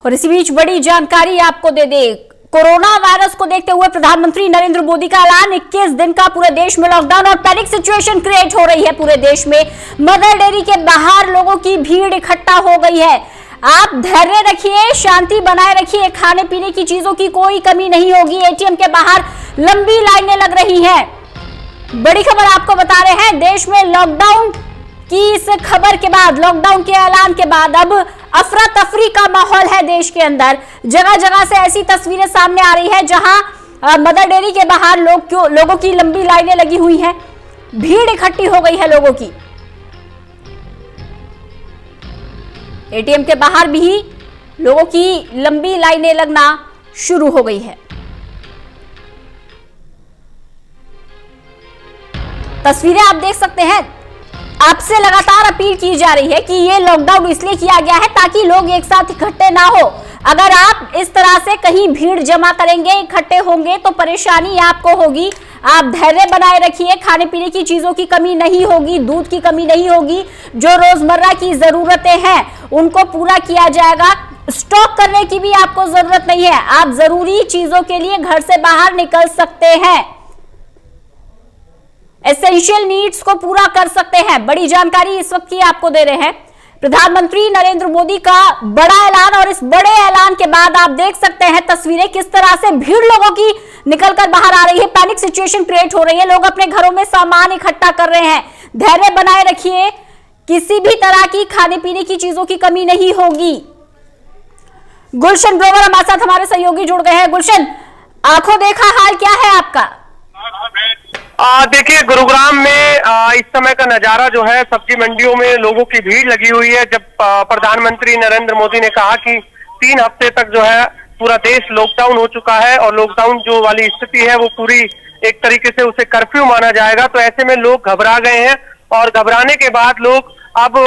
और इसी बीच बड़ी जानकारी आपको दे दे, कोरोना वायरस को देखते हुए प्रधानमंत्री नरेंद्र मोदी का ऐलान, 21 दिन का पूरे देश में लॉकडाउन और पैनिक सिचुएशन क्रिएट हो रही है पूरे देश में। मदर डेयरी के बाहर लोगों की भीड़ इकट्ठा हो गई है। आप धैर्य रखिए, शांति बनाए रखिए, खाने पीने की चीजों की कोई कमी नहीं होगी। एटीएम के बाहर लंबी लाइनें लग रही हैं। बड़ी खबर आपको बता रहे हैं, देश में लॉकडाउन की इस खबर के बाद, लॉकडाउन के ऐलान के बाद अब अफरा तफरी का माहौल है देश के अंदर। जगह जगह से ऐसी तस्वीरें सामने आ रही है जहां मदर डेयरी के बाहर लोगों की लंबी लाइनें लगी हुई हैं, भीड़ इकट्ठी हो गई है लोगों की। एटीएम के बाहर भी लोगों की लंबी लाइनें लगना शुरू हो गई है। तस्वीरें आप देख सकते हैं। आपसे लगातार अपील की जा रही है कि ये लॉकडाउन इसलिए किया गया है ताकि लोग एक साथ इकट्ठे ना हो। अगर आप इस तरह से कहीं भीड़ जमा करेंगे, इकट्ठे होंगे तो परेशानी आपको होगी। आप धैर्य बनाए रखिए, खाने पीने की चीजों की कमी नहीं होगी, दूध की कमी नहीं होगी। जो रोजमर्रा की जरूरतें हैं उनको पूरा किया जाएगा। स्टॉक करने की भी आपको जरूरत नहीं है। आप जरूरी चीजों के लिए घर से बाहर निकल सकते हैं, एसेंशियल नीड्स को पूरा कर सकते हैं। बड़ी जानकारी इस वक्त की आपको दे रहे हैं प्रधानमंत्री नरेंद्र मोदी का बड़ा ऐलान। और इस बड़े ऐलान के बाद आप देख सकते हैं तस्वीरें, किस तरह से भीड़ लोगों की निकलकर बाहर आ रही है। पैनिक सिचुएशन क्रिएट हो रही है, लोग अपने घरों में सामान इकट्ठा कर रहे हैं। धैर्य बनाए रखिए, किसी भी तरह की खाने पीने की चीजों की कमी नहीं होगी। गुलशन ग्रोवर हमारे साथ, हमारे सहयोगी जुड़ गए हैं। गुलशन, आंखों देखा हाल क्या है आपका? देखिए, गुरुग्राम में इस समय का नजारा जो है, सब्जी मंडियों में लोगों की भीड़ लगी हुई है। जब प्रधानमंत्री नरेंद्र मोदी ने कहा कि 3 हफ्ते तक जो है पूरा देश लॉकडाउन हो चुका है और लॉकडाउन जो वाली स्थिति है वो पूरी एक तरीके से उसे कर्फ्यू माना जाएगा, तो ऐसे में लोग घबरा गए हैं। और घबराने के बाद लोग अब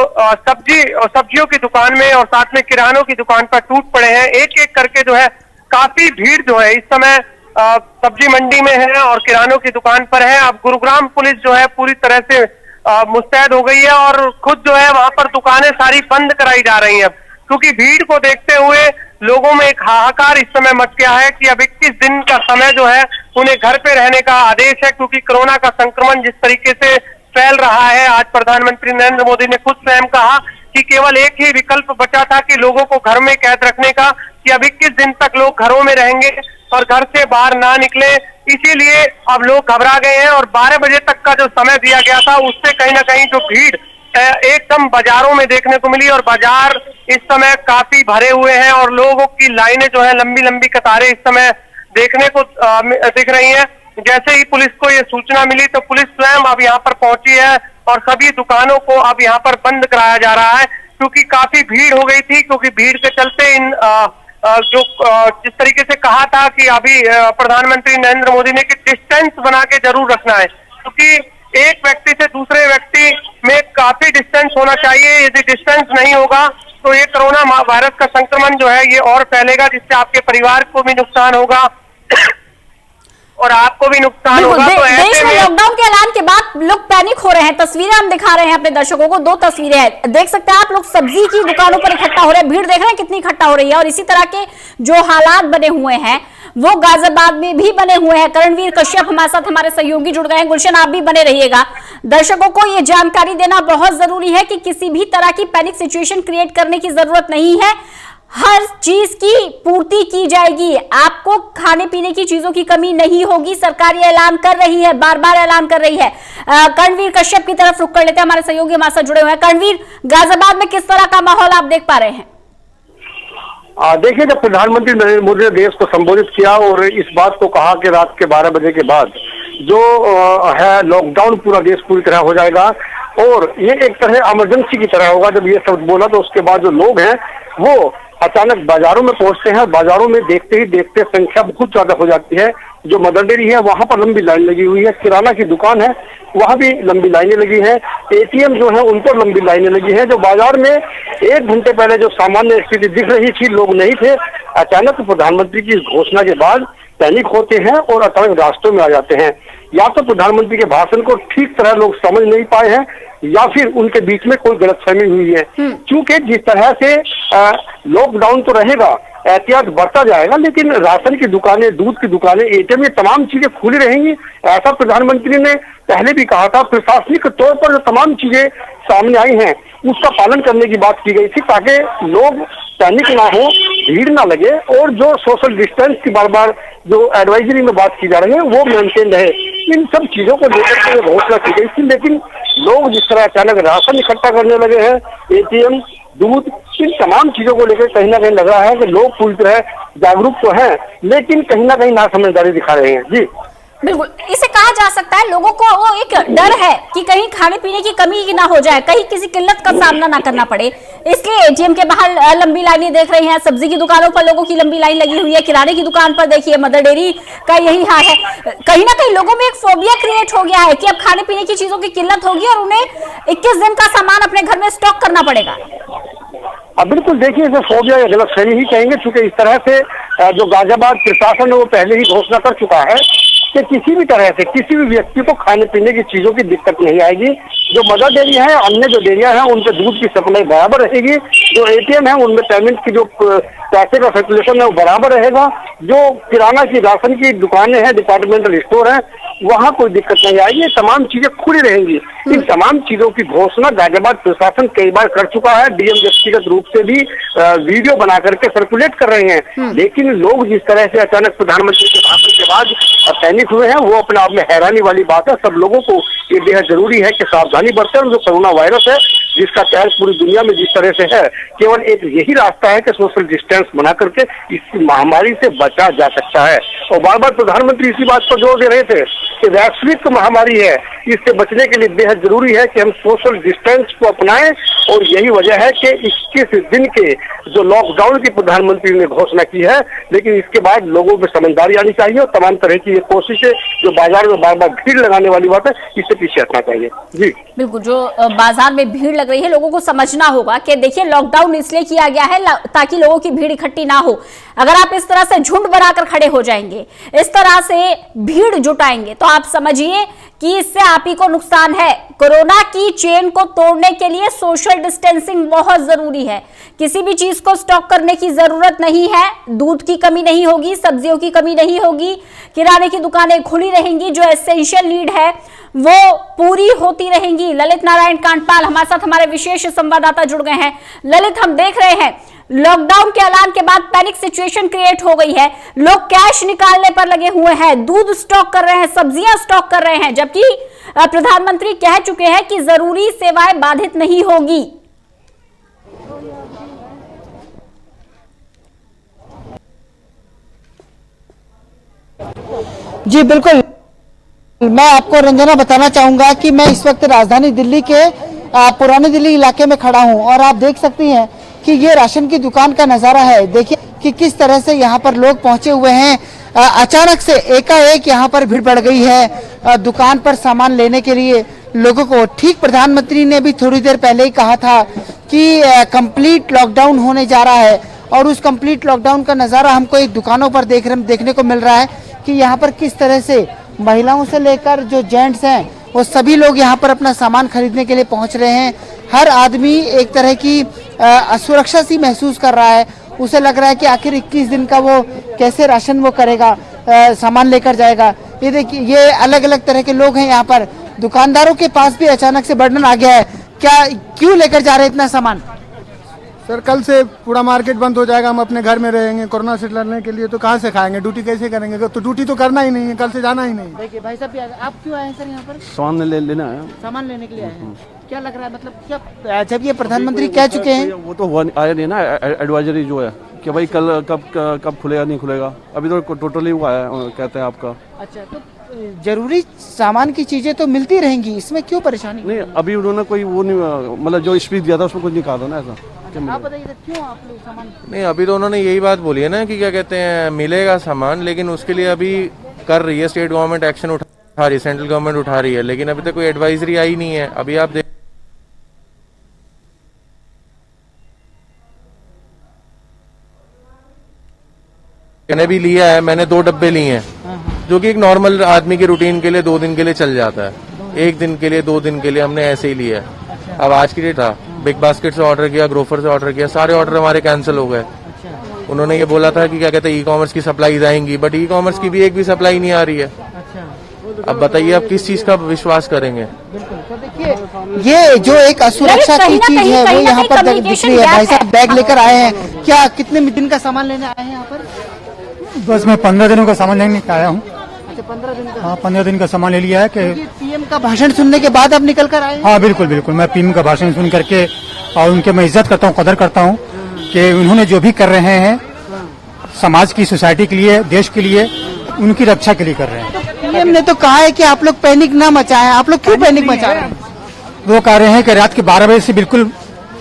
सब्जियों की दुकान में और साथ में किरानों की दुकान पर टूट पड़े हैं। एक एक करके जो है काफी भीड़ जो है इस समय सब्जी मंडी में है और किरानों की दुकान पर है। अब गुरुग्राम पुलिस जो है पूरी तरह से मुस्तैद हो गई है और खुद जो है वहां पर दुकानें सारी बंद कराई जा रही हैं, क्योंकि भीड़ को देखते हुए लोगों में एक हाहाकार इस समय मच गया है कि अब 21 दिन का समय जो है उन्हें घर पे रहने का आदेश है, क्योंकि कोरोना का संक्रमण जिस तरीके से फैल रहा है। आज प्रधानमंत्री नरेंद्र मोदी ने खुद स्वयं कहा कि केवल एक ही विकल्प बचा था कि लोगों को घर में कैद रखने का, कि अब 21 दिन तक लोग घरों में रहेंगे और घर से बाहर ना निकले। इसीलिए अब लोग घबरा गए हैं और 12 बजे तक का जो समय दिया गया था उससे कहीं ना कहीं जो भीड़ एकदम बाजारों में देखने को मिली और बाजार इस समय काफी भरे हुए हैं और लोगों की लाइनें जो है, लंबी लंबी कतारें इस समय देखने को दिख रही हैं। जैसे ही पुलिस को ये सूचना मिली तो पुलिस स्वयं अब यहाँ पर पहुंची है और सभी दुकानों को अब यहाँ पर बंद कराया जा रहा है, क्योंकि काफी भीड़ हो गई थी। क्योंकि भीड़ के चलते इन जिस तरीके से कहा था कि अभी प्रधानमंत्री नरेंद्र मोदी ने कि डिस्टेंस बना के जरूर रखना है, क्योंकि एक व्यक्ति से दूसरे व्यक्ति में काफी डिस्टेंस होना चाहिए। यदि डिस्टेंस नहीं होगा तो ये कोरोना वायरस का संक्रमण जो है ये और फैलेगा, जिससे आपके परिवार को भी नुकसान होगा और आपको भी नुकसान होगा। तो देश में लॉकडाउन के ऐलान के बाद लोग पैनिक हो रहे हैं। तस्वीरें हम दिखा रहे हैं अपने दर्शकों को, 2 तस्वीरें हैं, देख सकते हैं आप। लोग सब्जी की दुकानों पर इकट्ठा हो रहे हैं, भीड़ देख रहे हैं कितनी इकट्ठा हो रही है। और इसी तरह के जो हालात बने हुए हैं वो गाजियाबाद में भी बने हुए हैं। करणवीर कश्यप हमारे साथ, हमारे सहयोगी जुड़ गए हैं। गुलशन, आप भी बने रहिएगा। दर्शकों को ये जानकारी देना बहुत जरूरी है कि किसी भी तरह की पैनिक सिचुएशन क्रिएट करने की जरूरत नहीं है। हर चीज की पूर्ति की जाएगी, आपको खाने पीने की चीजों की कमी नहीं होगी। सरकार ये ऐलान कर रही है, बार बार ऐलान कर रही है। करणवीर कश्यप की तरफ रुख कर लेते हैं, हमारे सहयोगी हमारे साथ जुड़े हुए हैं। करणवीर, गाजियाबाद में किस तरह का माहौल आप देख पा रहे हैं? देखिए, जब प्रधानमंत्री नरेंद्र मोदी ने देश को संबोधित किया और इस बात को कहा कि रात के 12 बजे के बाद जो है लॉकडाउन पूरा देश पूरी तरह हो जाएगा और ये एक तरह इमरजेंसी की तरह होगा, जब ये शब्द बोला तो उसके बाद जो लोग हैं वो अचानक बाजारों में पहुंचते हैं। बाजारों में देखते ही देखते संख्या बहुत ज्यादा हो जाती है। जो मदर डेयरी है वहां पर लंबी लाइन लगी हुई है, किराना की दुकान है वहां भी लंबी लाइनें लगी हैं, एटीएम जो है उन पर लंबी लाइनें लगी हैं। जो बाजार में 1 घंटे पहले जो सामान्य स्थिति दिख रही थी, लोग नहीं थे, अचानक प्रधानमंत्री की घोषणा के बाद पैनिक होते हैं और अचानक रास्तों में आ जाते हैं। या तो प्रधानमंत्री के भाषण को ठीक तरह लोग समझ नहीं पाए हैं या फिर उनके बीच में कोई गलतफहमी हुई है। क्योंकि जिस तरह से लॉकडाउन तो रहेगा एहतियात बरता जाएगा, लेकिन राशन की दुकानें, दूध की दुकानें, एटीएम, ये तमाम चीजें खुली रहेंगी। ऐसा प्रधानमंत्री ने पहले भी कहा था। प्रशासनिक तौर पर जो तमाम चीजें सामने आई हैं उसका पालन करने की बात की गई थी, ताकि लोग पैनिक ना हो, भीड़ ना लगे, और जो सोशल डिस्टेंस की बार बार जो एडवाइजरी में बात की जा रही है वो मेंटेन रहे। इन सब चीजों को लेकर के घोषणा की गई थी, लेकिन लोग जिस तरह अचानक राशन इकट्ठा करने लगे हैं, एटीएम, दूध, इन तमाम चीजों को लेकर कहीं ना कहीं लग रहा है कि लोग पूरी तरह जागरूक तो हैं, लेकिन कहीं ना कहीं नासमझदारी दिखा रहे हैं। जी बिल्कुल, इसे कहा जा सकता है लोगों को वो एक डर है कि कहीं खाने पीने की कमी ना हो जाए, कहीं किसी किल्लत का सामना ना करना पड़े, इसलिए एटीएम के बाहर लंबी लाइनें देख रहे हैं। सब्जी की दुकानों पर लोगों की लंबी लाइन लगी हुई है, किराने की दुकान पर देखिए, मदर डेयरी का यही हाल है। कहीं ना कहीं लोगों में एक फोबिया क्रिएट हो गया है कि अब खाने पीने की चीजों की किल्लत होगी और उन्हें 21 दिन का सामान अपने घर में स्टॉक करना पड़ेगा। अब बिल्कुल देखिए, इसे फोबिया या गलतफहमी ही कहेंगे, क्योंकि इस तरह से जो गाजियाबाद प्रशासन है वो पहले ही घोषणा कर चुका है कि किसी भी तरह से किसी भी व्यक्ति को खाने पीने की चीजों की दिक्कत नहीं आएगी। जो मदर डेयरी है, अन्य जो डेयरियां हैं, उनके दूध की सप्लाई बराबर रहेगी। जो एटीएम है उनमें पेमेंट की जो पैसे का सर्कुलेशन है वो बराबर रहेगा। जो किराना की, राशन की दुकानें हैं, डिपार्टमेंटल स्टोर हैं, वहाँ कोई दिक्कत नहीं आएगी। तमाम चीजें खुली रहेंगी। इन तमाम चीजों की घोषणा गाजियाबाद प्रशासन कई बार कर चुका है। डीएम व्यक्तिगत रूप से भी वीडियो बना करके सर्कुलेट कर रहे हैं, लेकिन लोग जिस तरह से अचानक प्रधानमंत्री के भाषण के बाद पैनिक हुए हैं वो अपने आप में हैरानी वाली बात है। सब लोगों को ये बेहद जरूरी है कि सावधानी बरतें, और जो कोरोना वायरस है जिसका कहर पूरी दुनिया में जिस तरह से है, केवल एक यही रास्ता है कि सोशल डिस्टेंस बना करके इस महामारी से बचा जा सकता है। और बार बार प्रधानमंत्री इसी बात पर जोर दे रहे थे कि वैश्विक महामारी है, इससे बचने के लिए बेहद जरूरी है कि हम सोशल डिस्टेंस को अपनाएं। और यही वजह है कि 21 दिन के जो लॉकडाउन की प्रधानमंत्री ने घोषणा की है, लेकिन इसके बाद लोगों में समझदारी आनी चाहिए और तमाम तरह की ये कोशिशें जो बाजार में बार बार भीड़ लगाने वाली बात है, इससे पीछे हटना चाहिए। जी बिल्कुल, जो बाजार में भीड़ लग रही है, लोगों को समझना होगा कि देखिए लॉकडाउन इसलिए किया गया है ताकि लोगों की भीड़ इकट्ठी ना हो। अगर आप इस तरह से झुंड बनाकर खड़े हो जाएंगे, इस तरह से भीड़ जुटाएंगे, तो आप समझिए कि इससे आप ही को नुकसान है। कोरोना की चेन को तोड़ने के लिए सोशल डिस्टेंसिंग बहुत जरूरी है। किसी भी चीज को स्टॉक करने की जरूरत नहीं है। दूध की कमी नहीं होगी, सब्जियों की कमी नहीं होगी, किराने की दुकानें खुली रहेंगी, जो एसेंशियल नीड है वो पूरी होती रहेंगी। ललित नारायण कांडपाल हमारे साथ, हमारे विशेष संवाददाता जुड़ गए हैं। ललित, हम देख रहे हैं लॉकडाउन के ऐलान के बाद पैनिक सिचुएशन क्रिएट हो गई है। लोग कैश निकालने पर लगे हुए हैं, दूध स्टॉक कर रहे हैं, सब्जियां स्टॉक कर रहे हैं, जबकि प्रधानमंत्री कह चुके हैं कि जरूरी सेवाएं बाधित नहीं होगी। जी बिल्कुल, मैं आपको रंजना बताना चाहूंगा कि मैं इस वक्त राजधानी दिल्ली के पुरानी दिल्ली इलाके में खड़ा हूं और आप देख सकती हैं कि ये राशन की दुकान का नजारा है। देखिए कि किस तरह से यहाँ पर लोग पहुंचे हुए हैं। अचानक से एकाएक यहाँ पर भीड़ बढ़ गई है दुकान पर सामान लेने के लिए लोगों को। ठीक प्रधानमंत्री ने भी थोड़ी देर पहले ही कहा था कि कंप्लीट लॉकडाउन होने जा रहा है, और उस कंप्लीट लॉकडाउन का नज़ारा हमको एक दुकानों पर देखने को मिल रहा है कि यहाँ पर किस तरह से महिलाओं से लेकर जो जेंट्स हैं वो सभी लोग यहाँ पर अपना सामान खरीदने के लिए पहुँच रहे हैं। हर आदमी एक तरह की असुरक्षा सी महसूस कर रहा है। उसे लग रहा है कि आखिर 21 दिन का वो कैसे राशन वो करेगा, सामान लेकर जाएगा। ये देखिए, ये अलग अलग तरह के लोग हैं यहाँ पर। दुकानदारों के पास भी अचानक से बर्डन आ गया है। क्यों लेकर जा रहे हैं इतना सामान? सर, कल से पूरा मार्केट बंद हो जाएगा, हम अपने घर में रहेंगे कोरोना से लड़ने के लिए। तो कहाँ से खाएंगे, ड्यूटी कैसे करेंगे? तो ड्यूटी तो करना ही नहीं है, कल से जाना ही नहीं। देखिए भाई साहब, आप क्यों आए हैं सर यहाँ पर? सामान लेना है। सामान लेने के लिए आए हैं। क्या लग रहा है, मतलब क्या जब ये प्रधानमंत्री कह चुके हैं? वो तो आया नहीं ना एडवाइजरी जो है कि भाई कल कब खुलेगा नहीं खुलेगा। अभी तो टोटली वो आया कहते हैं आपका। अच्छा, तो जरूरी सामान की चीजें तो मिलती रहेंगी, इसमें क्यों परेशानी? नहीं, अभी उन्होंने कोई वो नहीं, मतलब जो स्पीच दिया था उसमें कुछ नहीं कहा था ना ऐसा। आप बताइए क्यों आप लोग सामान नहीं, अभी तो उन्होंने यही बात बोली है ना कि क्या कहते हैं मिलेगा सामान, लेकिन उसके लिए अभी कर रही है स्टेट गवर्नमेंट एक्शन उठा रही है, सेंट्रल गवर्नमेंट उठा रही है, लेकिन अभी तक कोई एडवाइजरी आई नहीं है। अभी आप देख मैंने भी लिया है, मैंने 2 डब्बे लिए हैं जो कि एक नॉर्मल आदमी के रूटीन के लिए 2 दिन के लिए चल जाता है। 1 दिन के लिए 2 दिन के लिए हमने ऐसे ही लिया है। अब आज की डेट था, बिग बास्केट से ऑर्डर किया, ग्रोफर से ऑर्डर किया, सारे ऑर्डर हमारे कैंसिल हो गए। उन्होंने ये बोला था कि क्या कहते हैं ई कॉमर्स की सप्लाईज आएंगी, बट ई कॉमर्स की भी एक भी सप्लाई नहीं आ रही है। अब बताइए आप किस चीज का विश्वास करेंगे। तो देखिए, ये जो एक असुरक्षा की चीज है वो यहाँ पर दिख रही है। भाई साहब बैग लेकर आए हैं, क्या कितने दिन का सामान लेने आए हैं यहाँ पर? बस मैं 15 दिनों का सामान लेने आया हूँ। अच्छा, 15 दिन का। हाँ, 15 दिन का सामान ले लिया है कि पीएम का भाषण सुनने के बाद आप निकल कर आए हैं? हाँ बिल्कुल बिल्कुल, मैं पीएम का भाषण सुन करके और उनके मैं इज्जत करता हूँ, कदर करता हूँ कि उन्होंने जो भी कर रहे हैं समाज की, सोसाइटी के लिए, देश के लिए, उनकी रक्षा के लिए कर रहे हैं। पीएम ने तो कहा है कि आप लोग पैनिक ना मचाएं। आप लोग क्यों पैनिक मचा रहे हैं? वो कह रहे हैं कि रात के 12 बजे से बिल्कुल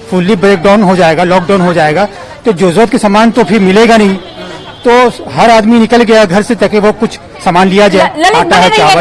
फुल्ली ब्रेकडाउन हो जाएगा, लॉकडाउन हो जाएगा, तो जो जरूरत के सामान तो फिर मिलेगा नहीं। तो हर आदमी निकल गया घर से ताकि वो कुछ सामान लिया जाए, आटा है, चावल।